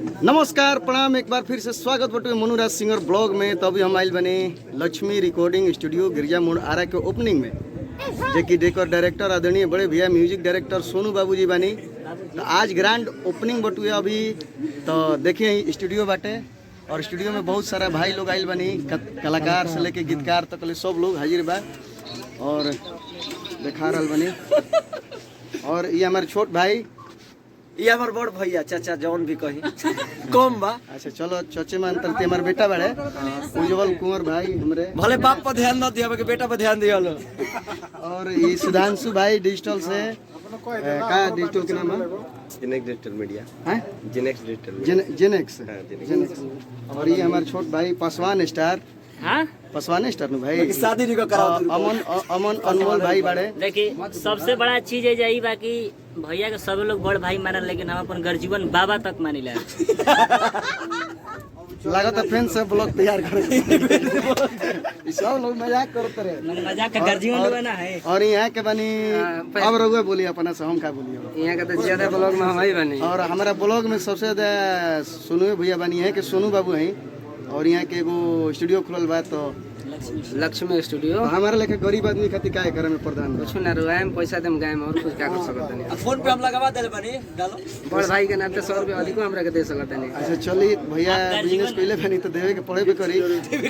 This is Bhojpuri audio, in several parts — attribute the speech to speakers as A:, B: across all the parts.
A: नमस्कार प्रणाम, एक बार फिर से स्वागत बटुए मनुराज सिंगर ब्लॉग में। तो अभी हम आइल बने लक्ष्मी रिकॉर्डिंग स्टूडियो गिरजा मोड़ आरा के ओपनिंग में, जो कि डेकोर डायरेक्टर आदरणीय बड़े भैया म्यूजिक डायरेक्टर सोनू बाबू जी बनी। तो आज ग्रैंड ओपनिंग बटुए अभी। तो देखिए स्टूडियो बाटे और स्टूडियो में बहुत सारा भाई लोग आइल बनी, कलाकार से लेके गीतकार तक तो सब लोग हाजिर बा और देखा रहा बनी। और ये हमारे छोट भाई,
B: ये हमार बड़ भैया चाचा जौन भी कही कम बा।
A: अच्छा चलो चचे में अंतर हमारे बेटा बड़े उज्जवल कुंवर भाई हमरे,
B: भले बाप पर ध्यान न दिया बेटा पर ध्यान दिया लो।
A: और ये सुधांशु भाई डिजिटल से का डिजिटल के नाम है
C: जिनेक्स डिजिटल मीडिया
A: हैं
C: जिनेक्स डिजिटल
A: जेनेक्स।
C: हाँ,
A: जेनेक्स। और ये हमारे छोट भाई पासवान स्टार, पासवान स्टार नु भाई
B: शादी नहीं करा।
A: अमन अमन अनमोल भाई बड़े।
D: देखिए सबसे बड़ा चीज है यही बाकी भैया के सब लोग बड़ भाई मानल, लेकिन हम अपन गर्जीवन बाबा तक मानिला।
A: लागत फ्रेंड से ब्लॉग तैयार करे सब लोग मजाक करते रहे,
D: मजाक का गर्जीवन लोग ना है।
A: और यहाँ के बनी अब रघुए बोली अपना से, हम का बोलिए
B: यहाँ का तो ज्यादा ब्लॉग में हम ही बनी।
A: और हमारा ब्लॉग में सबसे ज्यादा सोनू भैया बनी है कि सोनू बाबू हैं। और यहाँ के एगो स्टूडियो खुलल बा तो
B: लक्ष्मी स्टूडियो।
A: हमारे लेके गरीब आदमी खातिर का करे में प्रधान
B: कुछ ना रुआम पैसा देम गायम और कुछ क्या कर सकत नहीं। फोन पे हम लगावा देले बनी डालो। बड़ भाई के नाते 100 रुपया अधिक हमरा के दे सकत नहीं।
A: अच्छा चली भैया बिजनेस पहले बनी तो देवे के पड़े भी करी।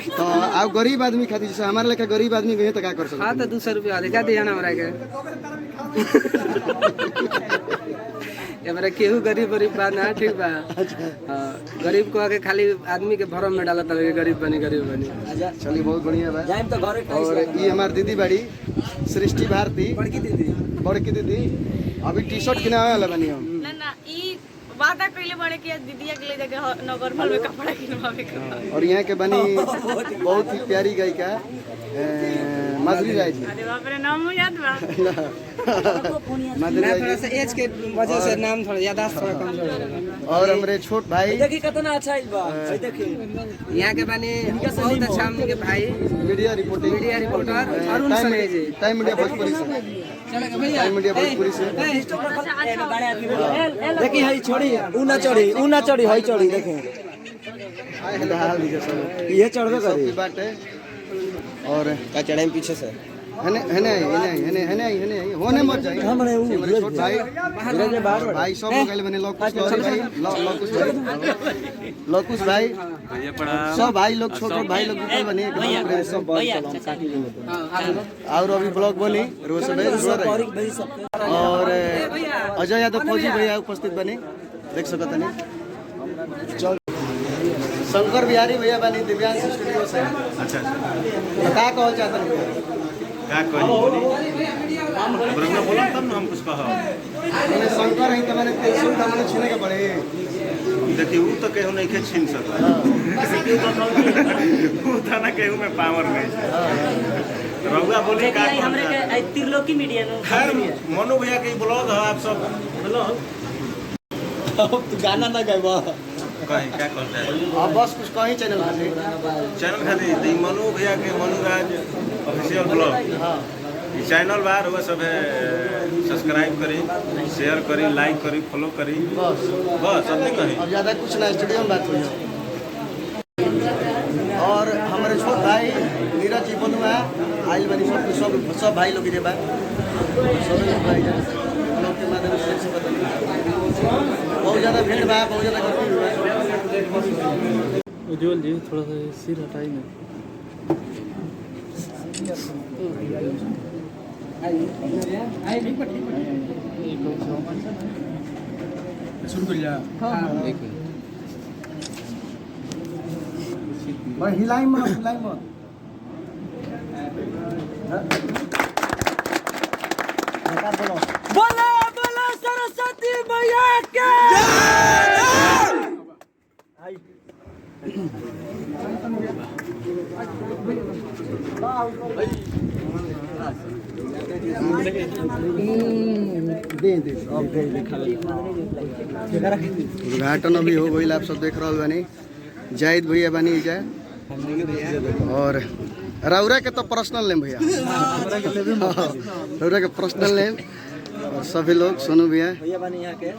A: तो आप गरीब आदमी खातिर जैसे हमारे लेके गरीब आदमी गए तो क्या कर सकते।
B: हां तो 200 रुपया अधिक दिया ना हमरा के। हमरा केहू गरीब बा ना, ठीक बा। हां गरीब को आके खाली आदमी के भरम में डालत है गरीब बनी।
A: चलिए बहुत बढ़िया बा।
B: जाइम तो घरे
A: और ये हमारी दीदी बड़ी सृष्टि भारती,
B: बड़की
A: दीदी अभी टी शर्ट किनावे वाला बनी हम।
E: ना ना ई वादा कइले बड़े कि दीदिया के ले जाके नगर भर में कपड़ा किनवावे के।
A: और यहाँ के बनी बहुत ही प्यारी गायिका माधुरी राय जी।
E: अरे बाप रे, नाम याद बा।
A: माधुरी राय
B: थोड़ा
A: जी।
B: सा एज के वजह से नाम थोड़ा याददाश्त थोड़ा कमजोर है।
A: और हमारे छोट भाई
B: देखी कितना अच्छा है बा। देखी यहाँ के बने बहुत अच्छा हमके भाई
A: मीडिया रिपोर्टर
B: अरुण सने जी।
A: टाइम मीडिया भोजपुरी से, टाइम मीडिया भोजपुरी से।
B: देखी हई छोड़ी ऊ ना चढ़ी हई चढ़ी देखें
A: हाल दीजिए सब
B: ये चढ़बे
A: सब
B: करी
A: की बात है। और
C: का चढ़ाई पीछे से
A: हने होने मत जाइए। हमारे छोट भाई भाई सब लोग आइल बने, लकुश भाई सब भाई लोग छोट भाई लोग निकल बने सब। और अभी ब्लॉग बनी रोज और अजय यादव फौजी भैया उपस्थित बने, देख सकते नहीं। शंकर बिहारी भैया बनी दिव्यांश स्टूडियो से। अच्छा क्या कहल चाहते हैं?
F: क्या कही बरंगा बोला तब ना हम कुछ कहा।
A: मैंने शंकर है तो मैंने तेजस्वी का मैंने छीने के पड़े।
F: देखिए वो तो केहू नहीं के छीन सकता। वो था ना केहू में पावर नहीं। रउआ बोली का
D: हमरे के त्रिलोकी मीडिया में
F: खैर मनु भैया के ब्लॉग है, आप सब ब्लॉग
B: तू गाना ना गावा
F: कहीं क्या करते हैं
A: अब बस कुछ कहीं चैनल खाली
F: चैनल खातिर तो मनु भैया के मनुराज ऑफिशियल ब्लॉग ये चैनल बार वो सब है। सब्सक्राइब करी, शेयर करी, लाइक करी, फॉलो करी, बस अब नहीं कहीं।
A: अब ज़्यादा कुछ ना, स्टूडियो में बात हुई। और हमारे छोट भाई नीरज जी बनुआ आइल बनी सब भाई लोग के बाद सब भाई लोग के माध्यम से बहुत ज़्यादा भीड़ बा, बहुत ज़्यादा गर्मी बा।
G: उज्जवल जी थोड़ा सा सिर हटाई में।
A: हिलाई मत
B: बोला बोला सरस्वती मैया के
A: उद्घाटन अभी हो गई, आप सब देख रहा बानी। जाहिद भैया बानी जाए और रौरा के तो पर्सनल लेम भैया, रौरा के पर्सनल लेम। और सभी लोग सोनू भैया,
C: भैया बने यहाँ के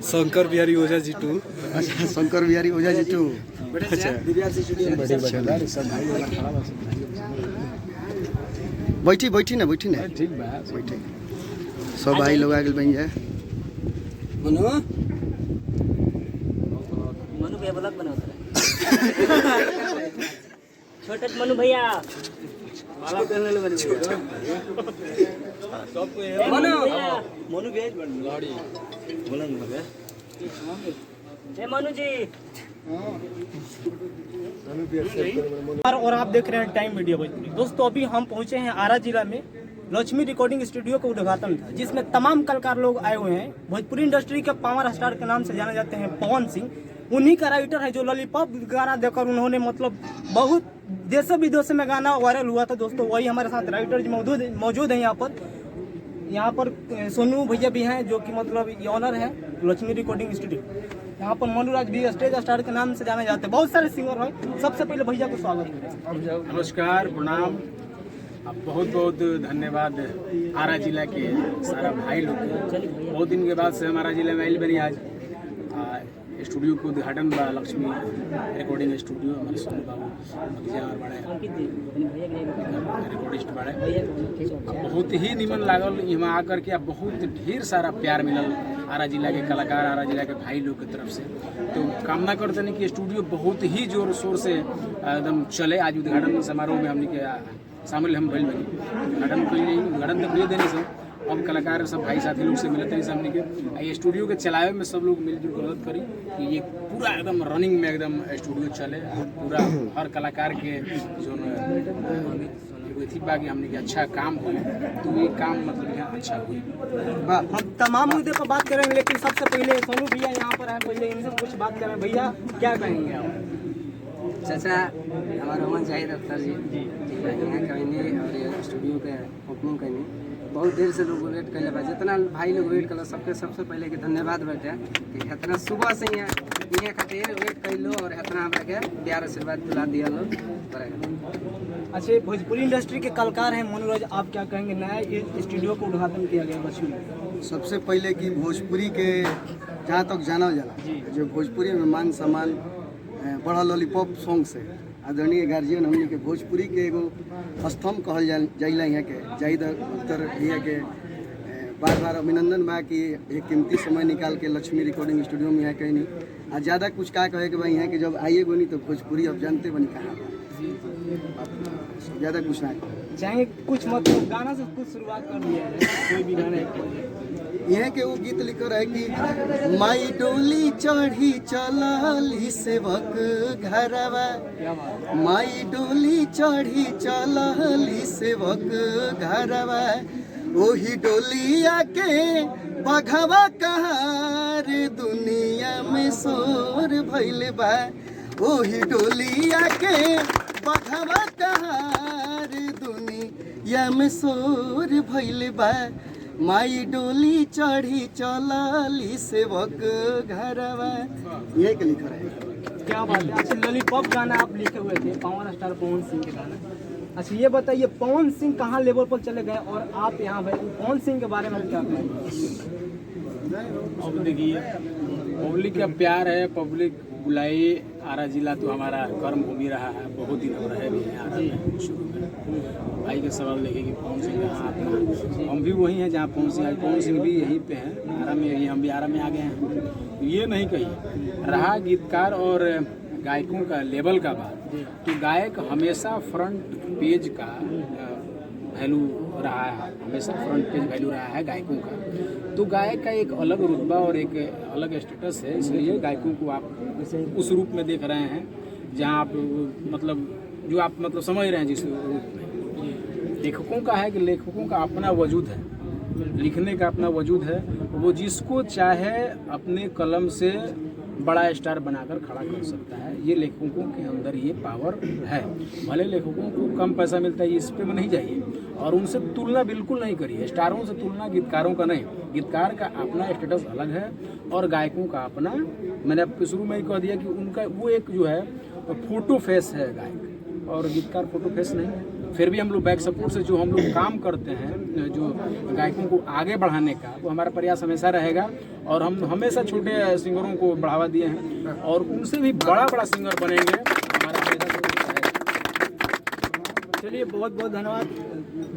G: शंकर बिहारी ओझा जी 2।
A: अच्छा शंकर बिहारी ओझा जी 2। अच्छा बैठी ना
G: ठीक बा।
A: बैठी सब भाई लोग आ गए बन जाए।
B: मनु
D: मनु भैया ब्लॉग बनावत रहे छोटे मनु भैया
C: मनु भेज गाड़ी बोलन भैया
D: ए मनु जी
H: और आप देख रहे हैं टाइम मीडिया भोजपुरी। दोस्तों अभी हम पहुंचे हैं आरा जिला में। लक्ष्मी रिकॉर्डिंग स्टूडियो का उद्घाटन था जिसमें तमाम कलाकार लोग आए हुए हैं। भोजपुरी इंडस्ट्री के पावर स्टार के नाम से जाने जाते हैं पवन सिंह। उन्हीं का राइटर है जो लॉलीपॉप गाना देकर उन्होंने मतलब बहुत देशों विदेशों में गाना वायरल हुआ था। दोस्तों वही हमारे साथ राइटर मौजूद है यहाँ पर सोनू भैया भी हैं जो कि मतलब ये ऑनर है लक्ष्मी रिकॉर्डिंग स्टूडियो। यहाँ पर मनुराज भी स्टेज स्टार के नाम से जाने जाते हैं। बहुत सारे सिंगर हैं। सबसे पहले भैया को स्वागत है।
G: नमस्कार, प्रणाम। अब बहुत बहुत धन्यवाद आरा जिला के सारा भाई लोग के। बहुत दिन के बाद से हमारा जिला में आइल बनी आज स्टूडियो को उद्घाटन बा लक्ष्मी रिकॉर्डिंग स्टूडियो। हमारे सोनू बाबू भतीजा और बड़े रिकॉर्डिस्ट बड़े बहुत ही निमन लागल यहाँ आकर के। अब बहुत ढेर सारा प्यार मिलल आरा जिला के कलाकार, आरा जिला के भाई लोग की तरफ से। तो कामना करते हैं कि स्टूडियो बहुत ही जोर शोर से एकदम चले। आज उद्घाटन समारोह में हमने के शामिल हम भइल बनी। उद्घाटन तो देने से अब कलाकार सब भाई साथी लोग से मिलते हैं सामने के। ये स्टूडियो के चलावे में सब लोग मिलजुल कर मदद करी कि ये पूरा एकदम रनिंग में एकदम स्टूडियो चले। पूरा हर कलाकार के जो थी बाकी हमने के अच्छा काम हुई तो ये काम मतलब यहाँ अच्छा हुई।
H: हम तमाम मुद्दे पर बात करेंगे लेकिन सबसे पहले सोनू भैया यहाँ पर है। पहले इनसे कुछ बात करें। भैया क्या कहेंगे आप?
B: चाचा हमारा रोहन जाहिद अख्तर जी यहाँ कहने और ये स्टूडियो के ओपनिंग करने बहुत देर से लोग वेट कर बा। जितना भाई लोग वेट कर सबके सबसे पहले के धन्यवाद बैठे कि इतना सुबह से यहाँ खातिर वेट कर लो और इतना हमरा के प्यार आशीर्वाद दिला दिया लो।
H: अच्छा भोजपुरी इंडस्ट्री के कलाकार हैं मनुराज, आप क्या कहेंगे? नया स्टूडियो का उद्घाटन किया गया लक्ष्मी।
A: सबसे पहले कि भोजपुरी के जहाँ तक जाना जाला जो भोजपुरी में मान सम्मान बड़ा लॉलीपॉप सॉन्ग से आदरणीय गार्जियन हमने के भोजपुरी के एगो स्तंभ कहल जाइला यहाँ के जाहिद अख्तर भैया के बार बार अभिनंदन बा कि एक कीमती समय निकाल के लक्ष्मी रिकॉर्डिंग स्टूडियो में यहाँ कहीं नहीं आ ज़्यादा कुछ का कहे के भाई यहाँ के जब आइए बनी तो भोजपुरी अब जानते बनी कहाँ ज़्यादा कुछ ना
H: चाहे कुछ मतलब गाना से कुछ शुरुआत कर दिया है। कोई भी गाना
A: यहाँ के वो गीत लिख रहा है कि माई डोली चढ़ी चलाली सेवक घरवा, माई डोली चढ़ी चलाली सेवक घरवा, ओही डोलिया के बघवा कहार दुनिया में शोर भइल बा, ओही डोलिया के बघवा कहार दुनिया में शोर भइल बा, माई डोली चढ़ी चलाली सेवक घरवा। ये के लिखा है।
H: क्या बात है। अच्छा लॉलीपॉप गाना आप लिखे हुए थे पावर स्टार पवन सिंह के गाना। अच्छा ये बताइए पवन सिंह कहाँ लेवल पर चले गए और आप यहाँ भाई पवन सिंह के बारे में क्या कहेंगे?
G: अब देखिए पब्लिक का प्यार है, पब्लिक बुलाई। आरा जिला तो हमारा कर्म भूमि रहा है, बहुत दिन हो रहे भी हैं आरा में। शुरू में भाई के सवाल लेके कि पवन सिंह यहाँ अपना हम भी वही हैं जहाँ पवन सिंह भी यहीं पे हैं आरा में, यही हम भी आरा में आ गए हैं। ये नहीं कही रहा गीतकार और गायकों का लेवल का बात, तो गायक हमेशा फ्रंट पेज का वैल्यू रहा है, हमेशा फ्रंट पेज वैल्यू रहा है गायकों का। तो गायक का एक अलग रुतबा और एक अलग स्टेटस है, इसलिए गायकों को आप उस रूप में देख रहे हैं जहाँ आप मतलब जो आप मतलब समझ रहे हैं जिस रूप में। लेखकों का है कि लेखकों का अपना वजूद है, लिखने का अपना वजूद है, वो जिसको चाहे अपने कलम से बड़ा स्टार बनाकर खड़ा कर सकता है। ये लेखकों के अंदर ये पावर है। भले लेखकों को कम पैसा मिलता है, इस पे में नहीं जाइए और उनसे तुलना बिल्कुल नहीं करिए। स्टारों से तुलना गीतकारों का नहीं, गीतकार का अपना स्टेटस अलग है और गायकों का अपना। मैंने आपको शुरू में ही कह दिया कि उनका वो एक जो है फोटो फेस है गायक, और गीतकार फोटो फेस नहीं है। फिर भी हम लोग बैक सपोर्ट से जो हम लोग काम करते हैं, जो गायकों को आगे बढ़ाने का, वो हमारा प्रयास हमेशा रहेगा। और हम हमेशा छोटे सिंगरों को बढ़ावा दिए हैं और उनसे भी बड़ा सिंगर बनेंगे, हमारा प्रयास रहेगा।
H: चलिए बहुत बहुत धन्यवाद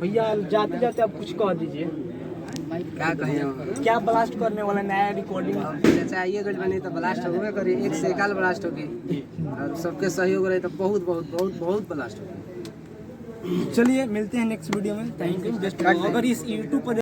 H: भैया। जाते जाते आप कुछ कह दीजिए,
B: क्या कहें हम?
H: क्या ब्लास्ट करने वाला नया रिकॉर्डिंग?
B: चाचा आइए गल बनी तो ब्लास्ट होबे करी, एक से एकाल ब्लास्ट होगी और सबके सहयोग रहे तो बहुत बहुत बहुत बहुत ब्लास्ट होगी।
H: चलिए मिलते हैं नेक्स्ट वीडियो में। Thank you. अगर इस यूट्यूब पर